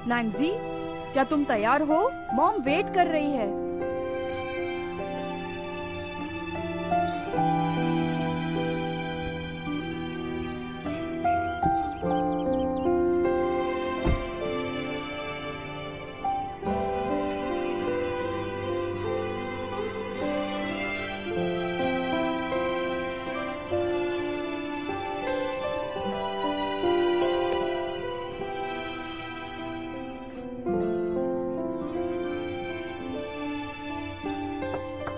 Nancy, क्या तुम तैयार हो? मॉम वेट कर रही है।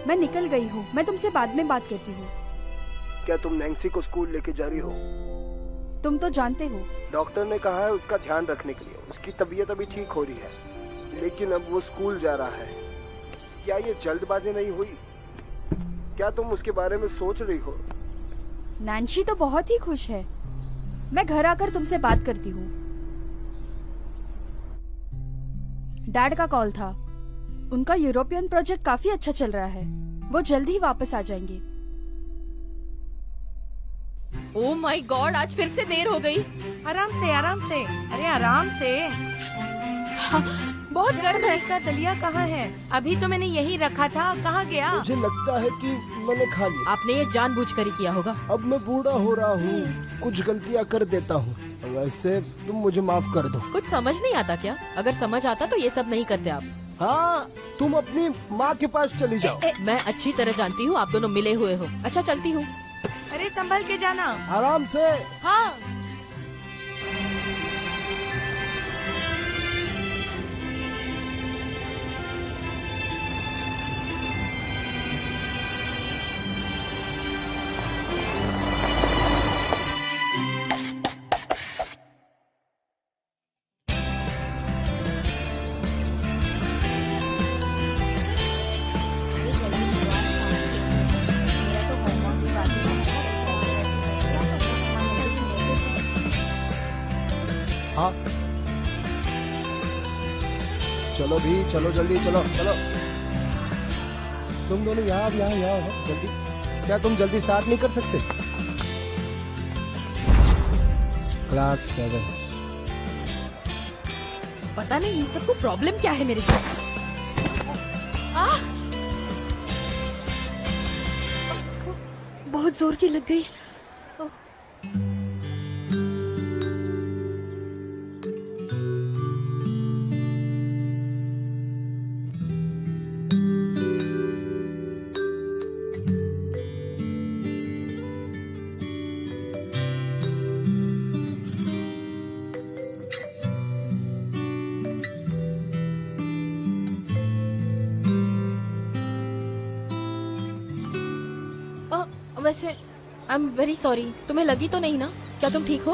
मैं निकल गई हूँ, मैं तुमसे बाद में बात करती हूँ। क्या तुम नैन्सी को स्कूल लेके जा रही हो? तुम तो जानते हो, डॉक्टर ने कहा है उसका ध्यान रखने के लिए। उसकी तबीयत अभी ठीक हो रही है, लेकिन अब वो स्कूल जा रहा है। क्या ये जल्दबाजी नहीं हुई? क्या तुम उसके बारे में सोच रही हो? नैन्सी तो बहुत ही खुश है। मैं घर आकर तुमसे बात करती हूँ। डैड का कॉल था। उनका यूरोपियन प्रोजेक्ट काफी अच्छा चल रहा है। वो जल्दी ही वापस आ जाएंगे। ओह माय गॉड, आज फिर से देर हो गई। आराम से, आराम से। अरे आराम से। हाँ, बहुत गर्म है। का दलिया कहाँ है? अभी तो मैंने यही रखा था, कहाँ गया? मुझे लगता है कि मैंने खा लिया। आपने ये जानबूझकर ही किया होगा। अब मैं बूढ़ा हो रहा हूँ, कुछ गलतियाँ कर देता हूँ। वैसे तुम मुझे माफ कर दो। कुछ समझ नहीं आता क्या? अगर समझ आता तो ये सब नहीं करते आप। हाँ, तुम अपनी माँ के पास चली जाओ। मैं अच्छी तरह जानती हूँ आप दोनों मिले हुए हो। अच्छा, चलती हूँ। अरे संभल के जाना। आराम से। हाँ। हाँ, चलो भी, चलो जल्दी, चलो चलो। तुम दोनों यहाँ जल्दी। क्या तुम जल्दी स्टार्ट नहीं कर सकते? क्लास 7। पता नहीं इन सबको प्रॉब्लम क्या है मेरे साथ। बहुत जोर की लग गई। वैसे आई एम वेरी सॉरी। तुम्हें लगी तो नहीं ना? क्या तुम ठीक हो?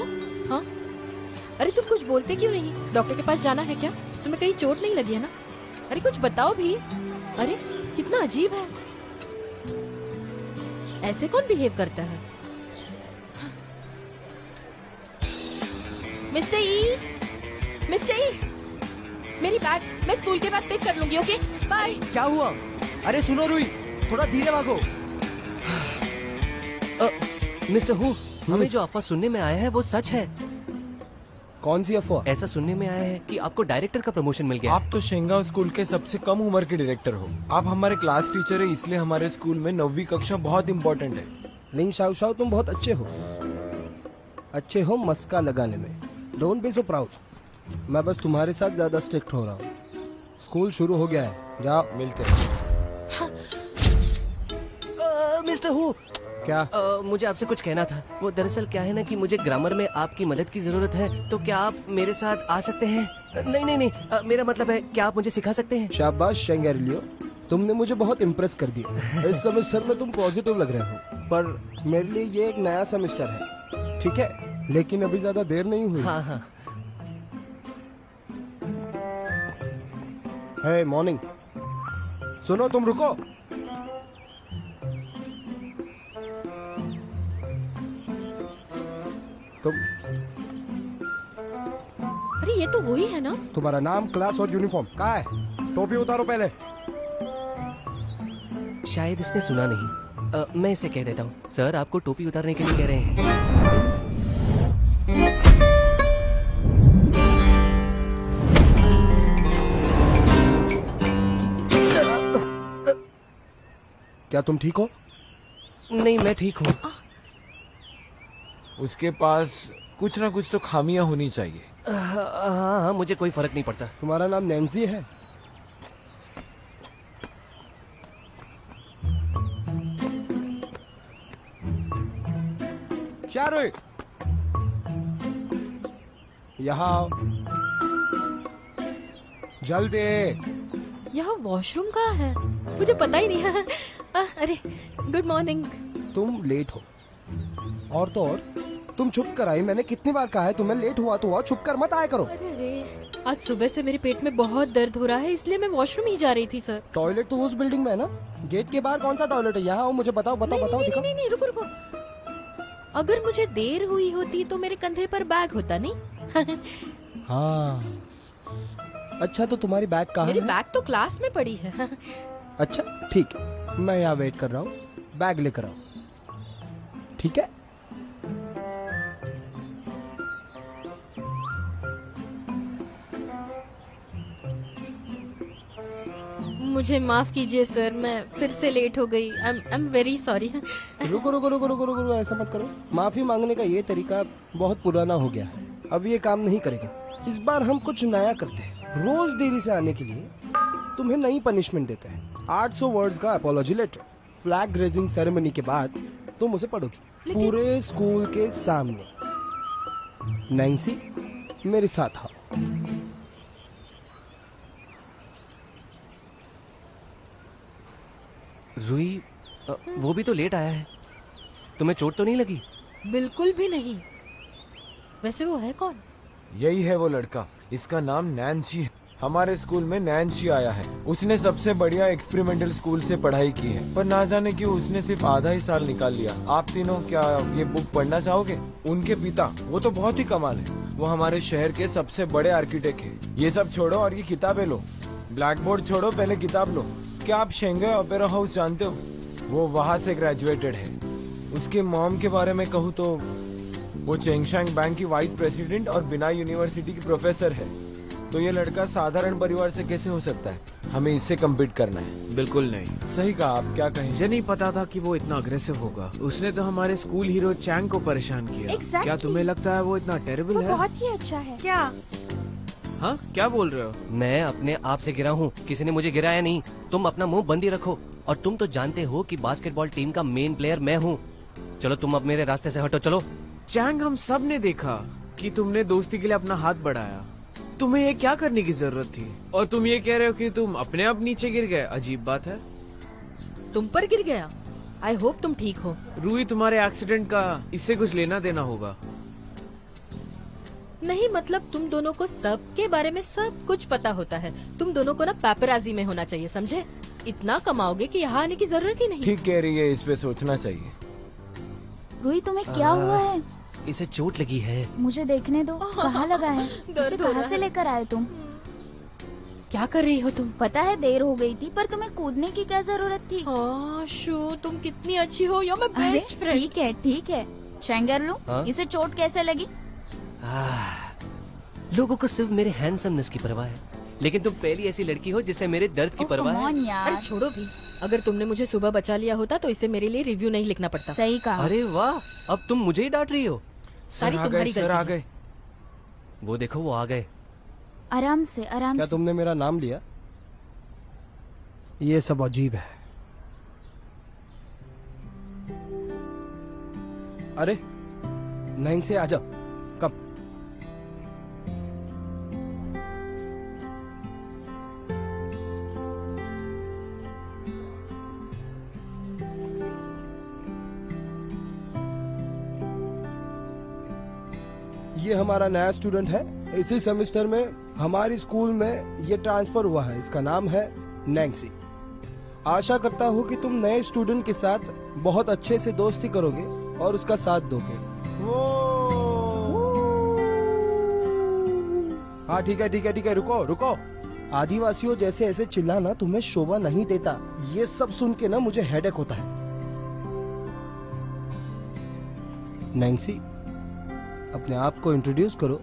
हाँ? अरे तुम कुछ बोलते क्यों नहीं? डॉक्टर के पास जाना है क्या? तुम्हें कहीं चोट नहीं लगी है ना? अरे कुछ बताओ भी। अरे कितना अजीब है, ऐसे कौन बिहेव करता है? मिस्टर ई, मेरी बैग मैं स्कूल के बाद पिक कर लूंगी। Okay bye. क्या हुआ? अरे सुनो रुई, थोड़ा धीरे भागो। मिस्टर हु, हमें जो अफवाह सुनने में आया है वो सच है? कौन सी अफवाह? ऐसा सुनने में आया है कि आपको डायरेक्टर का प्रमोशन मिल गया। आप तो शेंगाव स्कूल के सबसे कम उम्र के डायरेक्टर हो। आप हमारे क्लास टीचर है, इसलिए हमारे स्कूल में 9वीं कक्षा बहुत इम्पोर्टेंट है। लिंग शाओ, तुम बहुत अच्छे हो मस्का लगाने में। Don't be so proud. मैं बस तुम्हारे साथ ज्यादा स्ट्रिक्ट हो रहा हूँ। स्कूल शुरू हो गया है, जाओ। मिलते हैं। मिस्टर हु, क्या? मुझे आपसे कुछ कहना था। वो दरअसल क्या है ना कि मुझे ग्रामर में आपकी मदद की जरूरत है, तो क्या आप मेरे साथ आ सकते हैं? नहीं नहीं नहीं, मेरा मतलब है क्या आप मुझे सिखा सकते हैं? शाबाश शेंगेरियो, तुमने मुझे बहुत इम्प्रेस कर दिया। इस सेमेस्टर में तुम पॉजिटिव लग रहे हो, पर मेरे लिए ये एक नया सेमेस्टर है, ठीक है? लेकिन अभी ज्यादा देर नहीं हुई। हाँ हाँ। हे मॉर्निंग, सुनो, तुम रुको। तुम, अरे ये तो वही है ना? तुम्हारा नाम, क्लास और यूनिफॉर्म कहाँ है? टोपी उतारो पहले। शायद इसने सुना नहीं। मैं इसे कह देता हूँ। सर आपको टोपी उतारने के लिए कह रहे हैं। क्या तुम ठीक हो? नहीं मैं ठीक हूँ। उसके पास कुछ ना कुछ तो खामियां होनी चाहिए। हाँ हाँ, मुझे कोई फर्क नहीं पड़ता। तुम्हारा नाम नैन्सी है? क्या रे? यहाँ आओ। जल्दी। यहाँ वॉशरूम कहाँ है? मुझे पता ही नहीं है। अरे गुड मॉर्निंग। तुम लेट हो, और तो और तुम छुप कर आई। मैंने कितनी बार कहा है तुम्हें, लेट हुआ तो हुआ, छुप कर मत आया करो। अरे आज सुबह से मेरे पेट में बहुत दर्द हो रहा है, इसलिए मैं वॉशरूम ही जा रही थी सर। टॉयलेट तो उस बिल्डिंग में है ना? गेट के बाहर कौन सा टॉयलेट है? यहाँ आओ, मुझे बताओ बताओ नहीं, बताओ, नहीं, दिखाओ। नहीं, नहीं, रुको रुको। अगर मुझे देर हुई होती तो मेरे कंधे पर बैग होता नहीं। हाँ, अच्छा तो तुम्हारी बैग कहाँ मेरी है? बैग तो क्लास में पड़ी है। अच्छा ठीक है, मैं यहाँ वेट कर रहा हूँ, बैग लेकर आओ, ठीक है? मुझे माफ कीजिए सर, मैं फिर से लेट हो गई। I am very sorry. रुको रुको रुको रुको रुको रुको, ऐसा मत करो। माफी मांगने का ये तरीका बहुत पुराना हो गया है, अब ये काम नहीं करेगा। इस बार हम कुछ नया करते हैं। रोज देरी से आने के लिए तुम्हें नई पनिशमेंट देते हैं। 800 वर्ड्स का apology letter, flag raising ceremony के बाद तुम उसे पढ़ोगी पूरे स्कूल के सामने। नैन्सी, मेरे साथ आओ। रूही, वो भी तो लेट आया है। तुम्हें चोट तो नहीं लगी? बिल्कुल भी नहीं। वैसे वो है कौन? यही है वो लड़का, इसका नाम नैन्सी है। हमारे स्कूल में नैन्सी आया है। उसने सबसे बढ़िया एक्सपेरिमेंटल स्कूल से पढ़ाई की है, पर ना जाने क्यों उसने सिर्फ आधा ही साल निकाल लिया। आप तीनों क्या ये बुक पढ़ना चाहोगे? उनके पिता, वो तो बहुत ही कमाल है। वो हमारे शहर के सबसे बड़े आर्किटेक्ट है। ये सब छोड़ो और ये किताबें लो। ब्लैक बोर्ड छोड़ो, पहले किताब लो। क्या आप शेंगे ओपेरा हाउस जानते हो? वो वहाँ से ग्रेजुएटेड है। उसके मॉम के बारे में कहूँ तो वो चेंगशांग बैंक की वाइस प्रेसिडेंट और बिनाई यूनिवर्सिटी की प्रोफेसर है। तो ये लड़का साधारण परिवार से कैसे हो सकता है? हमें इससे कम्पीट करना है। बिल्कुल नहीं। सही कहा, आप क्या कहें? मुझे नहीं पता था कि वो इतना अग्रेसिव होगा। उसने तो हमारे स्कूल हीरो चैंग को परेशान किया। Exactly. क्या तुम्हें लगता है वो इतना टेरिबल वो है? बहुत ही अच्छा है। क्या? हाँ, क्या बोल रहे हो? मैं अपने आप से गिरा हूँ, किसी ने मुझे गिराया नहीं। तुम अपना मुंह बंद ही रखो। और तुम तो जानते हो कि बास्केटबॉल टीम का मेन प्लेयर मैं हूँ। चलो तुम अब मेरे रास्ते से हटो, चलो। चैंग, हम सब ने देखा कि तुमने दोस्ती के लिए अपना हाथ बढ़ाया। तुम्हें ये क्या करने की जरूरत थी? और तुम ये कह रहे हो कि तुम अपने आप नीचे गिर गए। अजीब बात है। तुम पर गिर गया? आई होप तुम ठीक हो। रूही, तुम्हारे एक्सीडेंट का इससे कुछ लेना देना होगा। नहीं, मतलब तुम दोनों को सबके बारे में सब कुछ पता होता है। तुम दोनों को ना पेपराजी में होना चाहिए, समझे? इतना कमाओगे कि यहाँ आने की जरूरत ही नहीं। ठीक कह रही है, इस पे सोचना चाहिए। रूही, तुम्हें क्या हुआ है? इसे चोट लगी है। मुझे देखने दो, कहाँ लगा है? दर्द इसे हो कहाँ रहा से है। लेकर आए तुम? क्या कर रही हो तुम? पता है देर हो गई थी, पर तुम्हें कूदने की क्या जरूरत थी? हाँ शू, तुम कितनी अच्छी हो। You're my अरे best friend। ठीक है ठीक है। शेंगरलू, हाँ? इसे चोट कैसे लगी? लोगों को सिर्फ मेरे हैंडसमनेस की परवाह है, लेकिन तुम पहली ऐसी लड़की हो जिसे मेरे दर्द की ओह, परवाह come है। on यार। अरे छोड़ो भी। अगर तुमने मुझे सुबह बचा लिया होता तो इसे मेरे लिए रिव्यू नहीं लिखना पड़ता। सही कहा। अरे वाह, अब तुम मुझे ही डांट रही हो। सारी सर आ गए, तुम्हारी सर आ गलती है। गए। वो देखो, वो आ गए। आराम से आराम क्या से। तुमने मेरा नाम लिया? ये सब अजीब है। अरे नैन्सी आ जाओ, कम। ये हमारा नया स्टूडेंट है। इसी सेमेस्टर में हमारी स्कूल में ये ट्रांसफर हुआ है। इसका नाम है नैन्सी। आशा करता हूँ कि तुम नए स्टूडेंट के साथ बहुत अच्छे से दोस्ती करोगे और उसका साथ दोगे। हाँ ठीक है ठीक है ठीक है, रुको रुको। आदिवासियों जैसे ऐसे चिल्लाना तुम्हें शोभा नहीं देता। ये सब सुन के ना मुझे हेडेक होता है। नैन्सी, अपने आप को इंट्रोड्यूस करो।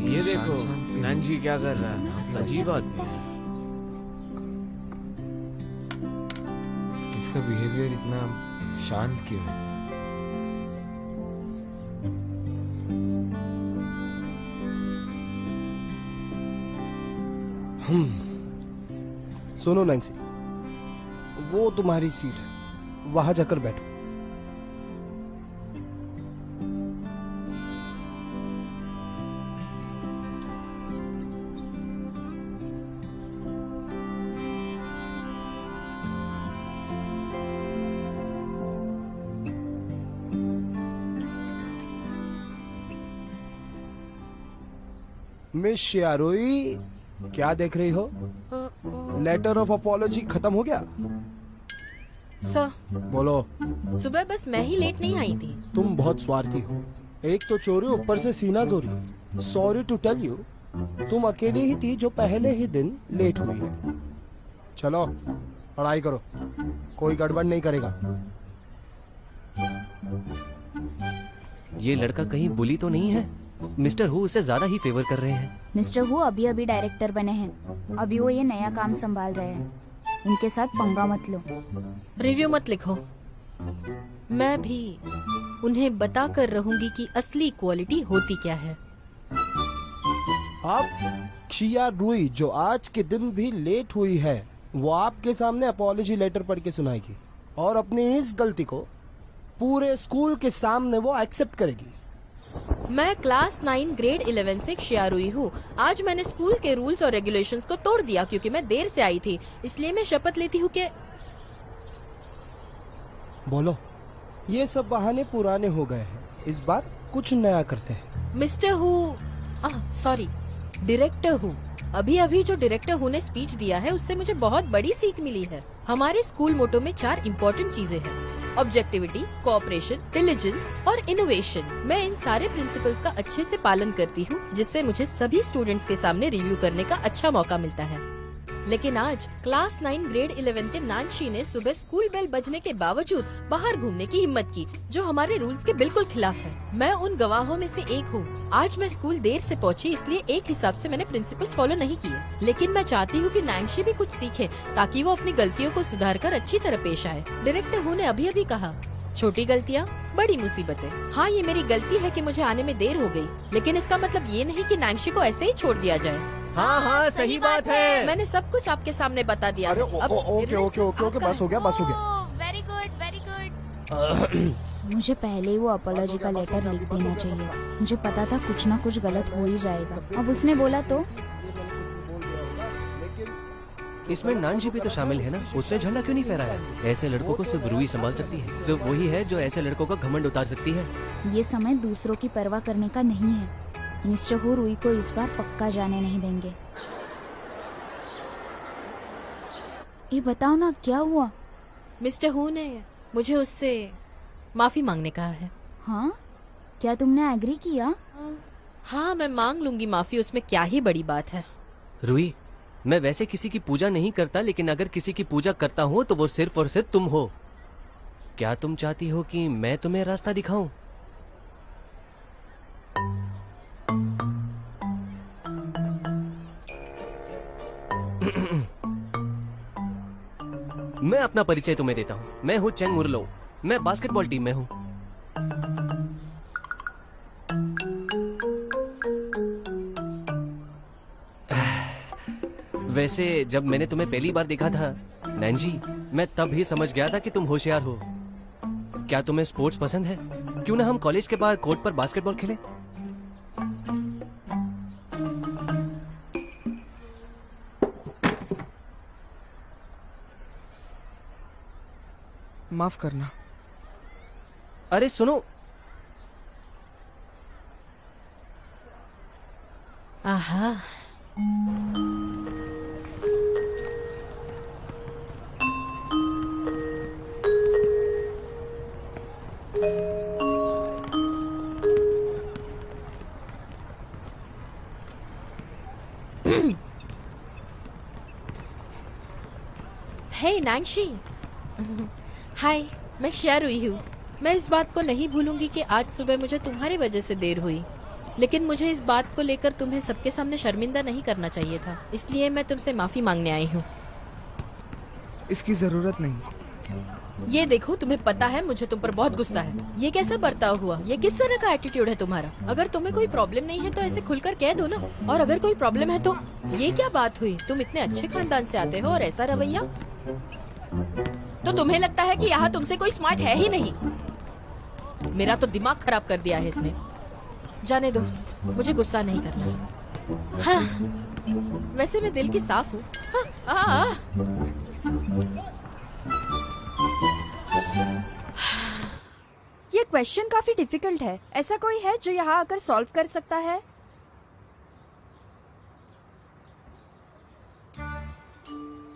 ये देखो नैन्सी क्या कर रहा है, अजीब आदमी है। इसका बिहेवियर इतना शांत क्यों है? सुनो नैन्सी, वो तुम्हारी सीट है, वहां जाकर बैठो। मिस शियारोई, क्या देख रही हो? लेटर ऑफ अपॉलॉजी खत्म हो गया? सर, बोलो। सुबह बस मैं ही लेट नहीं आई थी। तुम बहुत स्वार्थी हो। एक तो चोरी, ऊपर से सीना जोरी। सॉरी टू टेल यू, तुम अकेली ही थी जो पहले ही दिन लेट हुई है। चलो पढ़ाई करो, कोई गड़बड़ नहीं करेगा। ये लड़का कहीं बुली तो नहीं है? मिस्टर हु उसे ज्यादा ही फेवर कर रहे हैं। मिस्टर हु अभी अभी डायरेक्टर बने हैं, अभी वो ये नया काम संभाल रहे हैं। उनके साथ पंगा मत लो। रिव्यू मत लिखो। मैं भी उन्हें बता कर रहूंगी कि असली क्वालिटी होती क्या है। आप शियारोई जो आज के दिन भी लेट हुई है, वो आपके सामने अपॉलॉजी लेटर पढ़ के सुनाएगी और अपनी इस गलती को पूरे स्कूल के सामने वो एक्सेप्ट करेगी। मैं क्लास 9 ग्रेड 11 से शियारोई हूँ। आज मैंने स्कूल के रूल्स और रेगुलेशंस को तोड़ दिया क्योंकि मैं देर से आई थी। इसलिए मैं शपथ लेती हूँ कि बोलो। ये सब बहाने पुराने हो गए हैं, इस बार कुछ नया करते हैं। Mister who, sorry, director who. अभी अभी जो डायरेक्टर हु ने स्पीच दिया है उससे मुझे बहुत बड़ी सीख मिली है। हमारे स्कूल मोटो में 4 इम्पोर्टेंट चीजें हैं: ऑब्जेक्टिविटी, कोऑपरेशन, डिलिजेंस और इनोवेशन। मैं इन सारे प्रिंसिपल्स का अच्छे से पालन करती हूँ, जिससे मुझे सभी स्टूडेंट्स के सामने रिव्यू करने का अच्छा मौका मिलता है। लेकिन आज क्लास 9 ग्रेड 11 के नानशी ने सुबह स्कूल बेल बजने के बावजूद बाहर घूमने की हिम्मत की, जो हमारे रूल्स के बिल्कुल खिलाफ है। मैं उन गवाहों में से एक हूँ। आज मैं स्कूल देर से पहुँची, इसलिए एक हिसाब से मैंने प्रिंसिपल्स फॉलो नहीं किए। लेकिन मैं चाहती हूँ कि नानशी भी कुछ सीखे ताकि वो अपनी गलतियों को सुधार कर अच्छी तरह पेश आए। डायरेक्टर हु ने अभी अभी कहा, छोटी गलतियाँ बड़ी मुसीबतें। हाँ, ये मेरी गलती है कि मुझे आने में देर हो गई, लेकिन इसका मतलब ये नहीं कि नानशी को ऐसे ही छोड़ दिया जाए। हाँ हाँ सही बात है। मैंने सब कुछ आपके सामने बता दिया। अरे ओके ओके ओके ओके, बस हो गया बस हो गया। Very good very good. मुझे पहले ही वो अपॉलॉजी का लेटर लिख देना चाहिए। मुझे पता था कुछ ना कुछ गलत हो ही जाएगा। अब उसने बोला तो इसमें नानजी भी तो शामिल है ना। उसने झंडा क्यों नहीं फहराया? ऐसे लड़कों को सिर्फ रूही संभाल सकती है। सिर्फ वही है जो ऐसे लड़कों का घमंड उतार सकती है। ये समय दूसरों की परवाह करने का नहीं है। मिस्टर हु रूही को इस बार पक्का जाने नहीं देंगे। ये बताओ ना क्या हुआ? मिस्टर हु ने मुझे उससे माफी मांगने कहा है। हाँ, क्या तुमने एग्री किया? हाँ, मैं मांग लूंगी माफी, उसमें क्या ही बड़ी बात है। रूही, मैं वैसे किसी की पूजा नहीं करता, लेकिन अगर किसी की पूजा करता हूँ तो वो सिर्फ और सिर्फ तुम हो। क्या तुम चाहती हो कि मैं तुम्हें रास्ता दिखाऊं? मैं अपना परिचय तुम्हें देता हूँ। मैं हूँ चेंग मुरलो। मैं बास्केटबॉल टीम में हूँ। वैसे जब मैंने तुम्हें पहली बार देखा था नैंजी, मैं तब ही समझ गया था कि तुम होशियार हो। क्या तुम्हें स्पोर्ट्स पसंद है? क्यों ना हम कॉलेज के बाद कोर्ट पर बास्केटबॉल खेलें? माफ करना। अरे सुनो, आहा, हे नैंशी। हाय, मैं शेयर हुई हूँ। मैं इस बात को नहीं भूलूंगी कि आज सुबह मुझे तुम्हारी वजह से देर हुई, लेकिन मुझे इस बात को लेकर तुम्हें सबके सामने शर्मिंदा नहीं करना चाहिए था, इसलिए मैं तुमसे माफी मांगने आई हूँ। इसकी जरूरत नहीं। ये देखो, तुम्हें पता है मुझे तुम पर बहुत गुस्सा है। ये कैसा बर्ताव हुआ? ये किस तरह का एटीट्यूड है तुम्हारा? अगर तुम्हें कोई प्रॉब्लम नहीं है तो ऐसे खुलकर कह दो ना, और अगर कोई प्रॉब्लम है तो ये क्या बात हुई? तुम इतने अच्छे खानदान से आते हो और ऐसा रवैया? तो तुम्हें लगता है कि यहाँ तुमसे कोई स्मार्ट है ही नहीं। मेरा तो दिमाग खराब कर दिया है इसने। जाने दो, मुझे गुस्सा नहीं करना। हाँ, वैसे मैं दिल की साफ हूँ। हाँ, ये क्वेश्चन काफी डिफिकल्ट है। ऐसा कोई है जो यहाँ आकर सॉल्व कर सकता है?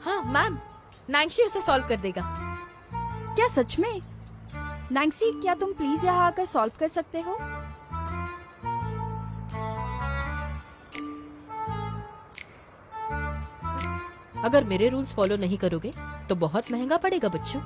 हाँ मैम, नैंसी उसे सॉल्व कर देगा। क्या सच में? नैंसी, क्या तुम प्लीज यहाँ आकर सॉल्व कर सकते हो? अगर मेरे रूल्स फॉलो नहीं करोगे तो बहुत महंगा पड़ेगा बच्चों।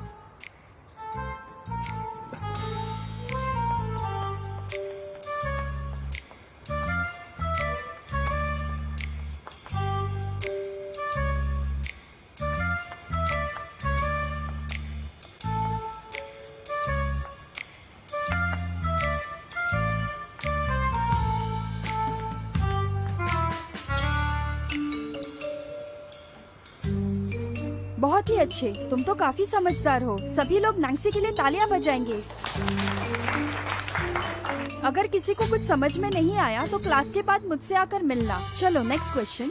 बहुत ही अच्छे, तुम तो काफी समझदार हो। सभी लोग नैंसी के लिए तालियां बजाएंगे। अगर किसी को कुछ समझ में नहीं आया तो क्लास के बाद मुझसे आकर मिलना। चलो नेक्स्ट क्वेश्चन।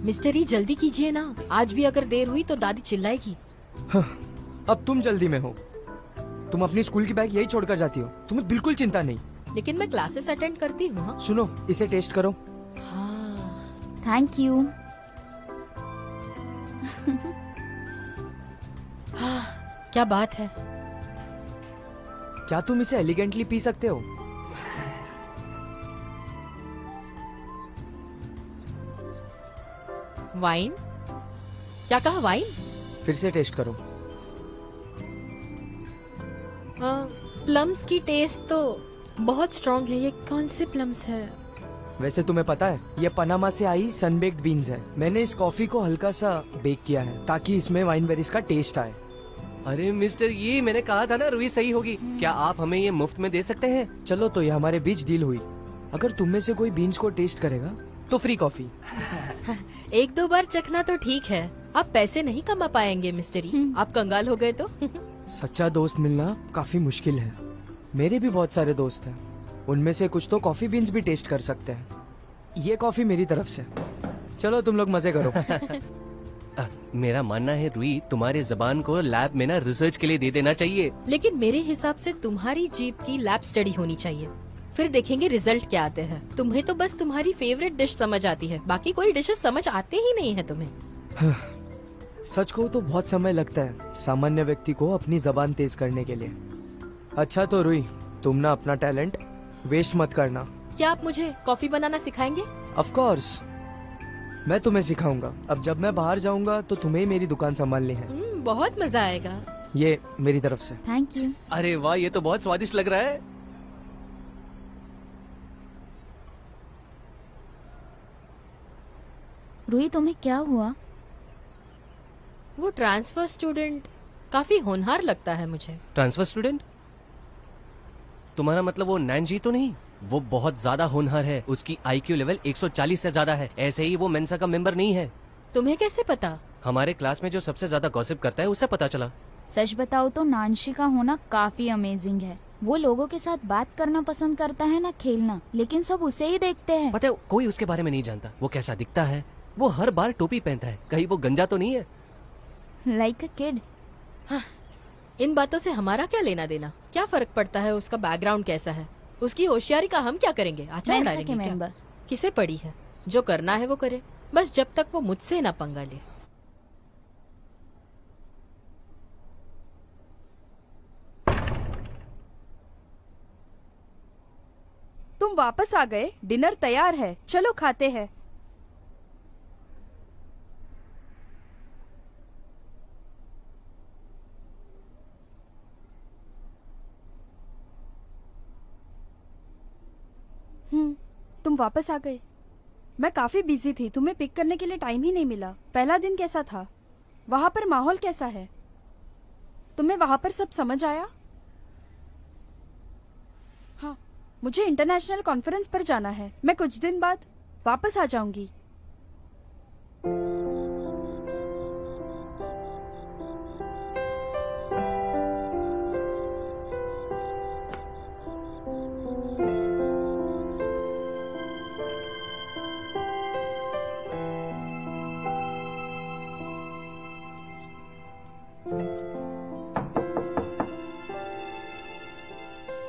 मिस्टर ई, जल्दी कीजिए ना। आज भी अगर देर हुई तो दादी चिल्लाएगी। हाँ, अब तुम जल्दी में हो। तुम अपनी स्कूल की बैग यही छोड़कर जाती हो, तुम्हें बिल्कुल चिंता नहीं। लेकिन मैं क्लासेस अटेंड करती हूँ। हाँ? सुनो, इसे टेस्ट करो। हाँ। Thank you. हाँ, क्या बात है? क्या तुम इसे एलिगेंटली पी सकते हो? वाइन? क्या कहा, वाइन? फिर से टेस्ट करो। प्लम्स की टेस्ट तो बहुत स्ट्रॉन्ग है। ये कौन से प्लम्स है? वैसे तुम्हें पता है, ये पनामा से आई सनबेक्ड बीन्स है। मैंने इस कॉफी को हल्का सा बेक किया है ताकि इसमें वाइन बेरीज का टेस्ट आए। अरे मिस्टर, ये मैंने कहा था ना रुई सही होगी। क्या आप हमें ये मुफ्त में दे सकते हैं? चलो, तो ये हमारे बीच डील हुई। अगर तुम में से कोई बीन्स को टेस्ट करेगा तो फ्री कॉफी। एक दो बार चखना तो ठीक है, आप पैसे नहीं कमा पाएंगे मिस्टर ई। आप कंगाल हो गए तो। सच्चा दोस्त मिलना काफी मुश्किल है। मेरे भी बहुत सारे दोस्त हैं, उनमें से कुछ तो कॉफी बीन्स भी टेस्ट कर सकते हैं। ये कॉफी मेरी तरफ से। चलो तुम लोग मजे करो। मेरा मानना है रुई, तुम्हारे जबान को लैब में ना रिसर्च के लिए दे देना चाहिए। लेकिन मेरे हिसाब से तुम्हारी जीभ की लैब स्टडी होनी चाहिए, फिर देखेंगे रिजल्ट क्या आते हैं। तुम्हें तो बस तुम्हारी फेवरेट डिश समझ आती है, बाकी कोई डिशेस समझ आते ही नहीं है तुम्हें। सच को तो बहुत समय लगता है सामान्य व्यक्ति को अपनी जबान तेज करने के लिए। अच्छा तो रुई, तुम ना अपना टैलेंट वेस्ट मत करना। क्या आप मुझे कॉफी बनाना सिखाएंगे? ऑफ कोर्स, मैं तुम्हें सिखाऊंगा। अब जब मैं बाहर जाऊंगा तो तुम्हें ही मेरी दुकान संभालनी है। बहुत मजा आएगा। ये मेरी तरफ से। Thank you. अरे वाह, ये तो बहुत स्वादिष्ट लग रहा है। रूही तुम्हें क्या हुआ? वो ट्रांसफर स्टूडेंट काफी होनहार लगता है मुझे। Transfer student? तुम्हारा मतलब वो नैनजी तो नहीं? वो बहुत ज्यादा होनहार है, उसकी आईक्यू लेवल 140 से ज्यादा है। ऐसे ही वो मेंसा का मेंबर नहीं है। तुम्हें कैसे पता? हमारे क्लास में जो सबसे ज्यादा गॉसिप करता है उसे पता चला। सच बताओ तो नानशी का होना काफी अमेजिंग है। वो लोगों के साथ बात करना पसंद करता है ना खेलना, लेकिन सब उसे ही देखते हैं। पता है कोई उसके बारे में नहीं जानता वो कैसा दिखता है। वो हर बार टोपी पहनता है, कहीं वो गंजा तो नहीं है? Like a kid. इन बातों से हमारा क्या लेना देना? क्या फर्क पड़ता है उसका बैकग्राउंड कैसा है? उसकी होशियारी का हम क्या करेंगे? आचार मेंसा डालेंगे के क्या? मेंबर। किसे पड़ी है? जो करना है वो करे, बस जब तक वो मुझसे ना पंगा ले। तुम वापस आ गए, डिनर तैयार है, चलो खाते हैं। तुम वापस आ गए। मैं काफी बिजी थी, तुम्हें पिक करने के लिए टाइम ही नहीं मिला। पहला दिन कैसा था? वहां पर माहौल कैसा है? तुम्हें वहां पर सब समझ आया? हाँ, मुझे इंटरनेशनल कॉन्फ्रेंस पर जाना है। मैं कुछ दिन बाद वापस आ जाऊंगी।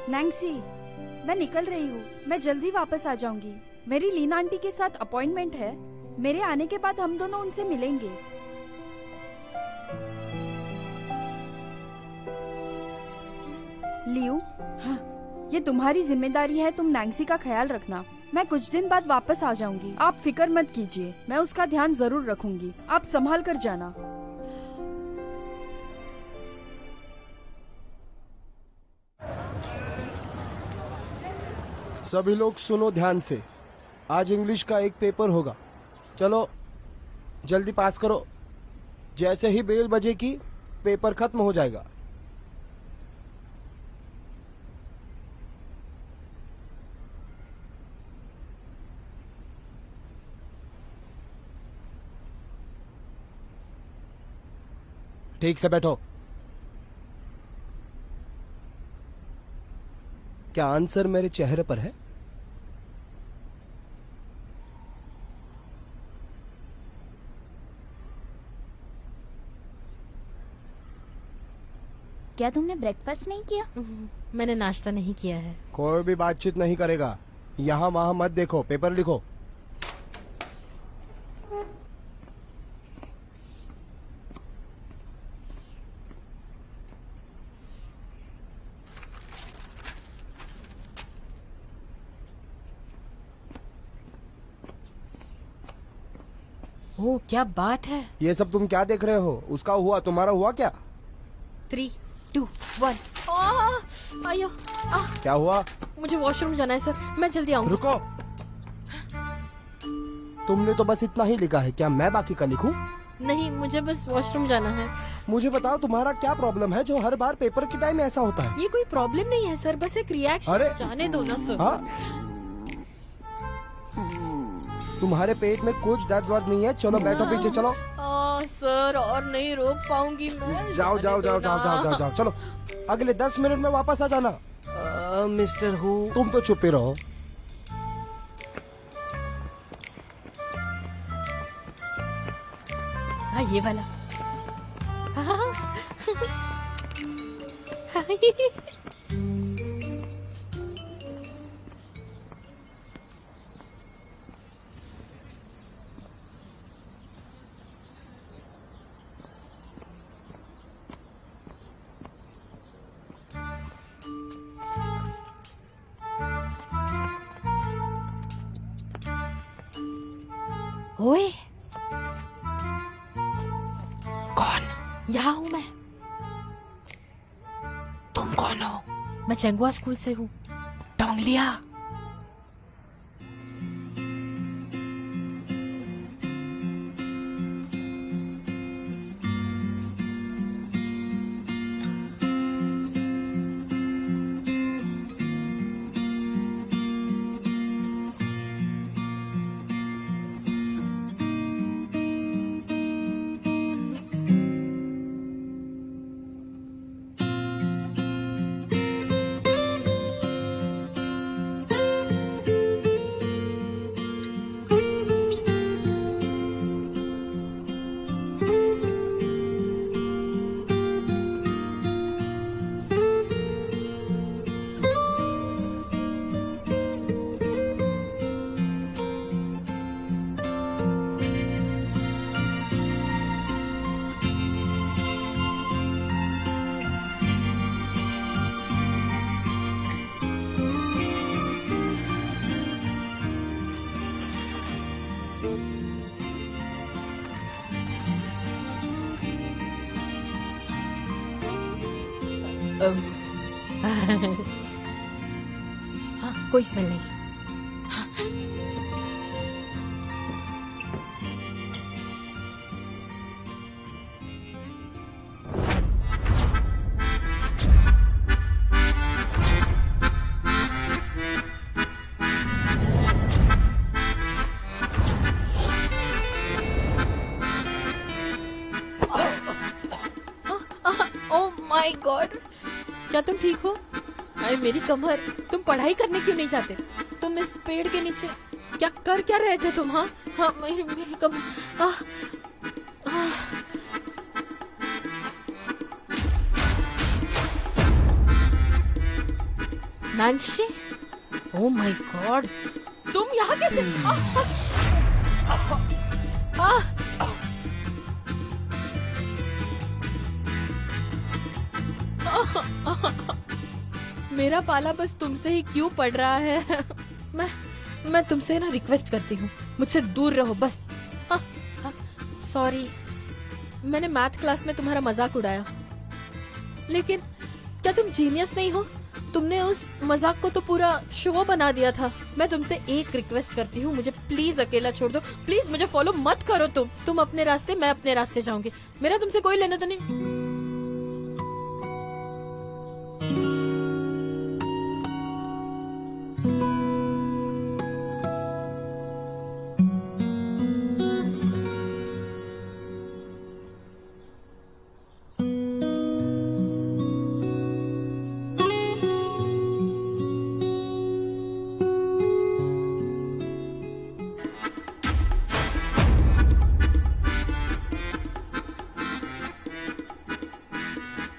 नैंसी, मैं निकल रही हूँ। मैं जल्दी वापस आ जाऊंगी। मेरी लीना आंटी के साथ अपॉइंटमेंट है। मेरे आने के बाद हम दोनों उनसे मिलेंगे। लियू, हाँ, ये तुम्हारी जिम्मेदारी है। तुम नैंसी का ख्याल रखना। मैं कुछ दिन बाद वापस आ जाऊंगी। आप फिक्र मत कीजिए, मैं उसका ध्यान जरूर रखूंगी। आप संभाल कर जाना। सभी लोग सुनो ध्यान से। आज इंग्लिश का एक पेपर होगा। चलो जल्दी पास करो। जैसे ही बेल बजेगी पेपर खत्म हो जाएगा। ठीक से बैठो। क्या आंसर मेरे चेहरे पर है? क्या तुमने ब्रेकफास्ट नहीं किया? मैंने नाश्ता नहीं किया है। कोई भी बातचीत नहीं करेगा। यहाँ वहाँ मत देखो, पेपर लिखो। ओह, क्या बात है। ये सब तुम क्या देख रहे हो? उसका हुआ, तुम्हारा हुआ क्या? 3, 2, 1। आयो, क्या हुआ? मुझे वॉशरूम जाना है सर, मैं जल्दी आऊंगा। रुको, तुमने तो बस इतना ही लिखा है, क्या मैं बाकी का लिखूं? नहीं, मुझे बस वॉशरूम जाना है। मुझे बताओ तुम्हारा क्या प्रॉब्लम है जो हर बार पेपर के टाइम ऐसा होता है? ये कोई प्रॉब्लम नहीं है सर, बस एक रिएक्शन। अरे जाने दो ना सर। हाँ? तुम्हारे पेट में कुछ दर्द वर्द नहीं है? चलो बैठो, पीछे चलो। सर, और नहीं रोक पाऊंगी मैं। जाओ जाओ जाओ जाओ जाओ जाओ जाओ, चलो अगले 10 मिनट में वापस आ जाना। मिस्टर हु, तुम तो चुप ही रहो। हाँ, ये वाला। ओए, कौन? यहाँ हूँ मैं। तुम कौन हो? मैं चेंगुआ स्कूल से हूँ। टोंगलिया। हाँ, कोई स्मेल नहीं। ओह माय गॉड, क्या तुम ठीक हो? अरे मेरी कमर, तुम पढ़ाई करने क्यों नहीं जाते? तुम इस पेड़ के नीचे क्या कर क्या रहे थे तुम? हाँ हाँ, मेरी कमर। नैंसी, ओह माय गॉड, तुम यहाँ कैसे? मेरा पाला बस तुमसे ही क्यों पड़ रहा है? मैं तुमसे ना रिक्वेस्ट करती हूँ, मुझसे दूर रहो बस। सॉरी, मैंने मैथ क्लास में तुम्हारा मजाक उड़ाया, लेकिन क्या तुम जीनियस नहीं हो? तुमने उस मजाक को तो पूरा शो बना दिया था। मैं तुमसे एक रिक्वेस्ट करती हूँ, मुझे प्लीज अकेला छोड़ दो। प्लीज मुझे फॉलो मत करो। तुम अपने रास्ते, मैं अपने रास्ते जाऊंगी। मेरा तुमसे कोई लेना तो नहीं।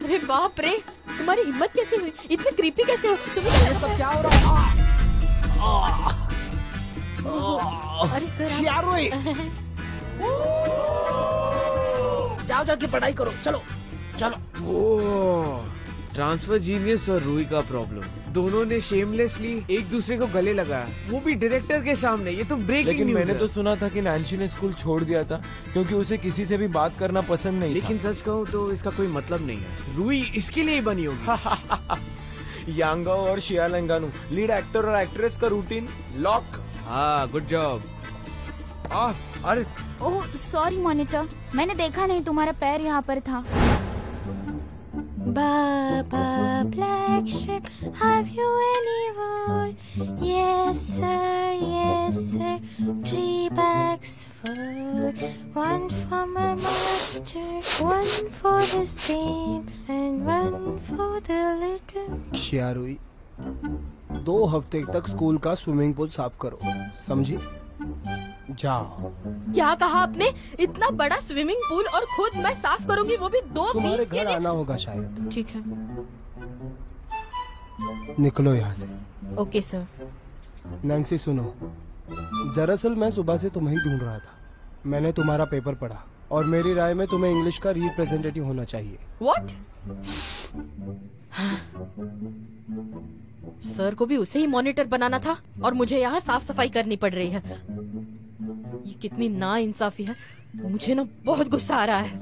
अरे बाप रे, तुम्हारी हिम्मत कैसे हुई? इतने क्रीपी कैसे हो? तुम्हें ये सब क्या हो रहा है? अरे सर चियारुई, जाओ जाके पढ़ाई करो, चलो चलो। ट्रांसफर जीनियस और रूही का प्रॉब्लम, दोनों ने शेमलेसली एक दूसरे को गले लगाया, वो भी डायरेक्टर के सामने। ये तो ब्रेकिंग लेकिन न्यूज़ मैंने है। तो सुना था कि नैंसी ने स्कूल छोड़ दिया था क्योंकि उसे किसी से भी बात करना पसंद नहीं लेकिन सच कहूँ तो इसका कोई मतलब नहीं है। रूही इसके लिए ही बनी होगी। था। यांगा और शिया लंगानू, लीड एक्टर और एक्ट्रेस का रूटीन लॉक। हाँ, गुड जॉब। अरे ओह सॉरी मॉनिटर, मैंने देखा नहीं तुम्हारा पैर यहाँ पर था। Baba black sheep, have you any wool? Yes sir, 3 bags full. One for my master, one for his team, and one for the little. चियारुई, 2 हफ्ते तक स्कूल का स्विमिंग पूल साफ करो, समझी? जाओ। क्या कहा आपने? इतना बड़ा स्विमिंग पूल और खुद मैं साफ करूंगी, वो भी 2 तुम्हारे वीक्स के घर लिए? आना होगा शायद। ठीक है। निकलो यहाँ से। Okay sir. नैंसी सुनो, दरअसल मैं सुबह से तुम्हें ही ढूंढ रहा था। मैंने तुम्हारा पेपर पढ़ा और मेरी राय में तुम्हें इंग्लिश का रिप्रेजेंटेटिव होना चाहिए। What? सर को भी उसे ही मॉनिटर बनाना था और मुझे यहाँ साफ सफाई करनी पड़ रही है। ये कितनी नाइंसाफी है। मुझे ना बहुत गुस्सा आ रहा है।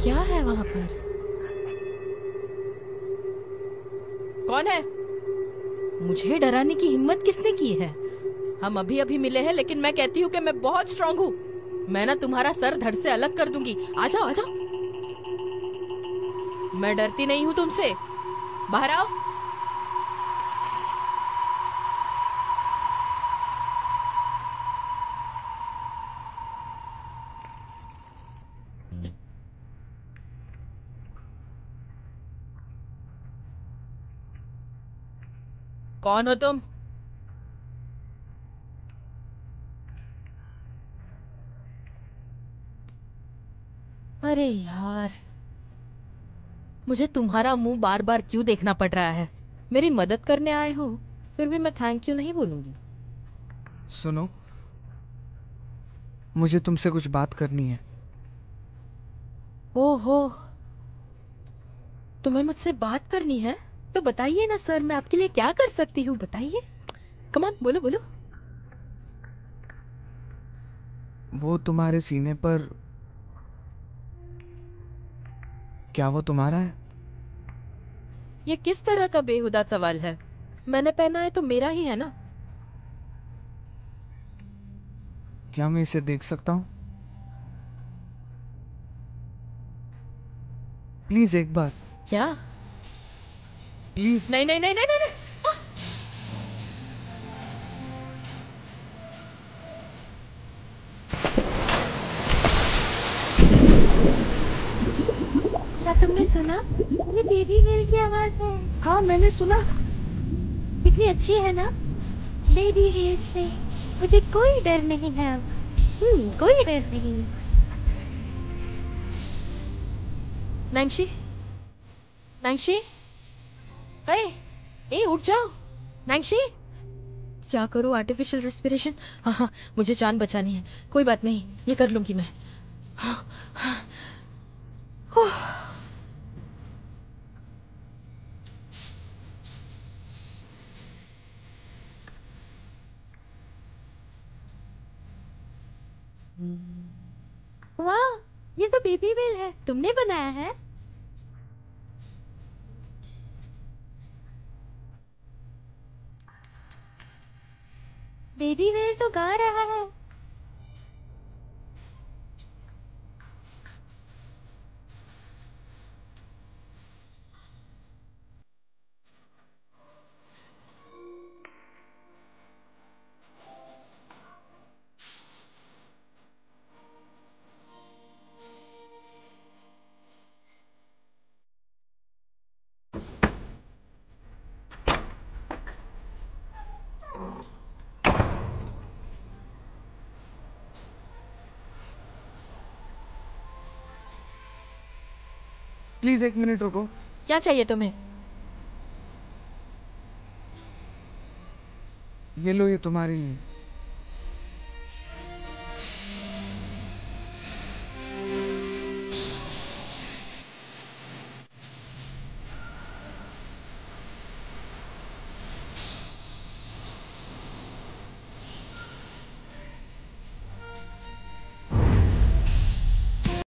क्या है वहाँ पर? कौन है? मुझे डराने की हिम्मत किसने की है? हम अभी अभी मिले हैं, लेकिन मैं कहती हूँ कि मैं बहुत स्ट्रांग हूँ। मैं ना तुम्हारा सर धड़ से अलग कर दूंगी। आ जाओ, आ जाओ। मैं डरती नहीं हूँ तुमसे। बाहर आओ। कौन हो तुम? अरे यार, मुझे तुम्हारा मुंह बार बार क्यों देखना पड़ रहा है? मेरी मदद करने आए हो, फिर भी मैं थैंक यू नहीं बोलूंगी। सुनो, मुझे तुमसे कुछ बात करनी है। ओहो, तुम्हें मुझसे बात करनी है? तो बताइए ना सर, मैं आपके लिए क्या कर सकती हूँ, बताइए। कम ऑन, बोलो बोलो। वो तुम्हारे सीने पर, क्या वो तुम्हारा है? ये किस तरह का बेहुदा सवाल है? मैंने पहना है तो मेरा ही है ना। क्या मैं इसे देख सकता हूँ? प्लीज एक बार। क्या? प्लीज। नहीं नहीं नहीं नहीं नहीं, नहीं। क्या तुमने सुना? ये बेबी वेल की आवाज है। हाँ मैंने सुना। कितनी अच्छी है ना? बेबी वेल से मुझे कोई डर नहीं है अब। कोई डर नहीं। नैंसी, नैंसी, ए उठ जाओ। नैंसी, क्या करूँ? Artificial respiration? हाँ हाँ, मुझे जान बचानी है। कोई बात नहीं, ये कर लूंगी मैं। हाँ, हाँ, वाह, ये तो बेबी वेल है। तुमने बनाया है? बेबी वेल तो गा रहा है। प्लीज 1 मिनट रुको। क्या चाहिए तुम्हें? ये लो, ये तुम्हारी है।